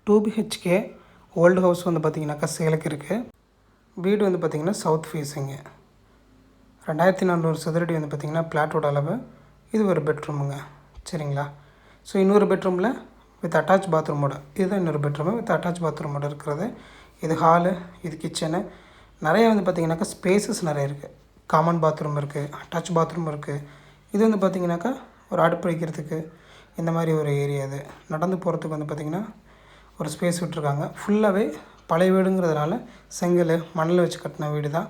2 BHK old house வந்து பார்த்திங்கனாக்கா சேலுக்கு இருக்குது. வீடு வந்து பார்த்திங்கன்னா சவுத் ஃபேஸிங்கு. 2400 சதுரடி வந்து பார்த்திங்கன்னா பிளாட்டோட அளவு. இது ஒரு பெட்ரூமுங்க. சரிங்களா. ஸோ இன்னொரு பெட்ரூமில் வித் அட்டாச் பாத்ரூமோட, இதுதான் இன்னொரு பெட்ரூமு வித் அட்டாச் பாத்ரூமோட இருக்கிறது. இது ஹாலு, இது கிச்சனு. நிறைய வந்து பார்த்திங்கனாக்கா ஸ்பேசஸ் நிறைய இருக்குது. காமன் பாத்ரூம் இருக்குது, அட்டாச் பாத்ரூம் இருக்குது. இது வந்து பார்த்திங்கனாக்கா ஒரு அடுப்பு வைக்கிறதுக்கு இந்த மாதிரி ஒரு ஏரியா. இது நடந்து போகிறதுக்கு வந்து பார்த்திங்கன்னா ஒரு ஸ்பேஸ் விட்டுருக்காங்க. ஃபுல்லாகவே பழைய வீடுங்கிறதுனால செங்கல் மணல் வச்சு கட்டின வீடு தான்.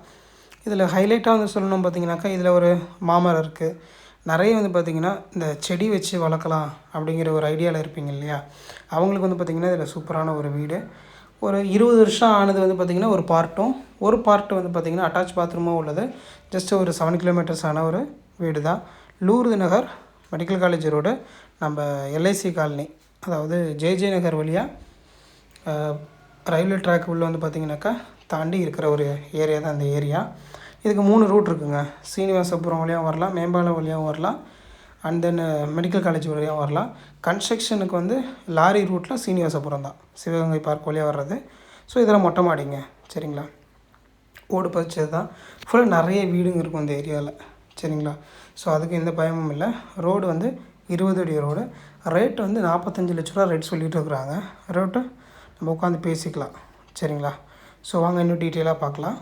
இதில் ஹைலைட்டாக வந்து சொல்லணும் பார்த்திங்கனாக்கா, இதில் ஒரு மாமரம் இருக்குது. நிறைய வந்து பார்த்திங்கன்னா இந்த செடி வச்சு வளர்க்கலாம் அப்படிங்கிற ஒரு ஐடியாவில் இருப்பீங்க இல்லையா, அவங்களுக்கு வந்து பார்த்திங்கன்னா இதில் சூப்பரான ஒரு வீடு. ஒரு 20 வருஷம் ஆனது வந்து பார்த்திங்கன்னா ஒரு பார்ட்டும், ஒரு பார்ட்டு வந்து பார்த்திங்கன்னா அட்டாச் பாத்ரூமும் உள்ளது. ஜஸ்ட் ஒரு 7 கிலோமீட்டர்ஸ் ஆன ஒரு வீடு தான். லூர்து நகர் மெடிக்கல் காலேஜ் ரோடு, நம்ம எல்ஐசி காலனி, அதாவது ஜேஜே நகர் வழியாக ரயில்வே ட்ராக் உள்ளே வந்து பார்த்திங்கனாக்கா தாண்டி இருக்கிற ஒரு ஏரியா தான் அந்த ஏரியா. இதுக்கு 3 ரூட் இருக்குதுங்க. சீனிவாசபுரம் வழியாக வரலாம், மேம்பாலம் வழியாகவும் வரலாம், அண்ட் தென் மெடிக்கல் காலேஜ் வழியாகவும் வரலாம். கன்ஸ்ட்ரக்ஷனுக்கு வந்து லாரி ரூட்டில் சீனிவாசபுரம் தான், சிவகங்கை பார்க் வழியாக வர்றது. ஸோ இதெல்லாம் மொட்டை மாடிங்க. சரிங்களா. ஓடு பதிச்சது தான். ஃபுல்லாக நிறைய வீடுங்க இருக்கும் இந்த ஏரியாவில். சரிங்களா. ஸோ அதுக்கு எந்த பயமும் இல்லை. ரோடு வந்து 20 அடி ரோடு. ரேட்டு வந்து 45 லட்ச ரூபா ரேட் சொல்லிகிட்டு இருக்கிறாங்க. ரேட்டு நம்ம உட்காந்து பேசிக்கலாம். சரிங்களா. ஸோ வாங்க இன்னும் டீட்டெயிலாக பார்க்கலாம்.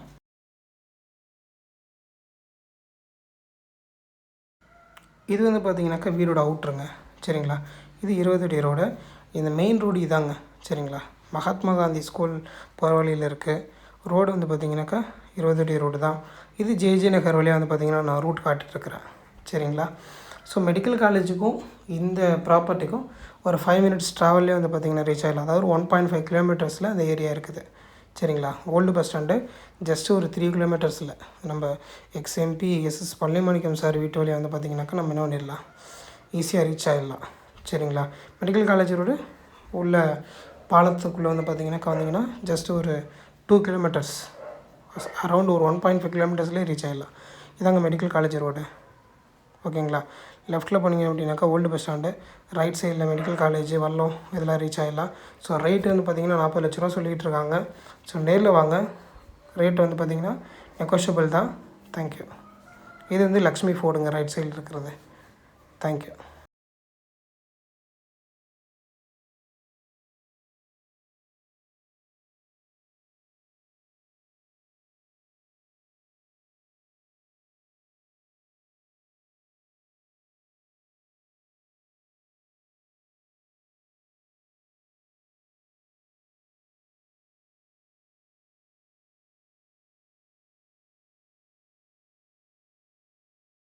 இது வந்து பார்த்திங்கனாக்கா வீரோட அவுட்ருங்க. சரிங்களா. இது 20 அடி ரோடு. இந்த மெயின் ரோடு இதாங்க. சரிங்களா. மகாத்மா காந்தி ஸ்கூல் போகிற வழியில் இருக்குது. ரோடு வந்து பார்த்திங்கனாக்கா 20 அடி ரோடு தான். இது ஜேஜே நகர் வழியாக வந்து பார்த்திங்கன்னா நான் ரூட் காட்டிகிட்ருக்கிறேன். சரிங்களா. ஸோ மெடிக்கல் காலேஜுக்கும் இந்த ப்ராப்பர்ட்டிக்கும் ஒரு 5 மினிட்ஸ் ட்ராவல்லே வந்து பார்த்திங்கன்னா ரீச் ஆகிடலாம். அதாவது 1.5 கிலோமீட்டர்ஸில் அந்த ஏரியா இருக்குது. சரிங்களா. ஓல்டு பஸ் ஸ்டாண்டு ஜஸ்ட்டு ஒரு 3 கிலோமீட்டர்ஸில் நம்ம எக்ஸ்எம்பி எஸ்எஸ் பள்ளிமாணிக்கம் சார் வீட்டு வழியாக வந்து பார்த்திங்கனாக்கா நம்ம என்ன பண்ணிடலாம், ஈஸியாக ரீச் ஆகிடலாம். சரிங்களா. மெடிக்கல் காலேஜ் ரோடு உள்ள பாலத்துக்குள்ளே வந்து பார்த்திங்கனாக்கா வந்திங்கன்னா ஜஸ்ட்டு ஒரு 2 கிலோமீட்டர்ஸ், அரௌண்ட் ஒரு 1.5 கிலோமீட்டர்ஸ்லேயே ரீச் ஆகிடலாம். இதாங்க மெடிக்கல் காலேஜ் ரோடு. ஓகேங்களா. லெஃப்ட்டில் போனீங்க அப்படின்னாக்கா ஓல்டு பஸ் ஸ்டாண்டு, ரைட் சைடில் மெடிக்கல் காலேஜ், வல்லம், இதெல்லாம் ரீச் ஆகிடலாம். ஸோ ரேட்டு வந்து பார்த்திங்கன்னா 40 லட்ச ரூபா சொல்லிகிட்டு இருக்காங்க. ஸோ நேரில் வாங்க. ரேட்டு வந்து பார்த்திங்கன்னா நெகோஷியபிள் தான். தேங்க்யூ. இது வந்து லக்ஷ்மி ஃபோர்டுங்க ரைட் சைடில் இருக்கிறது. தேங்க்யூ.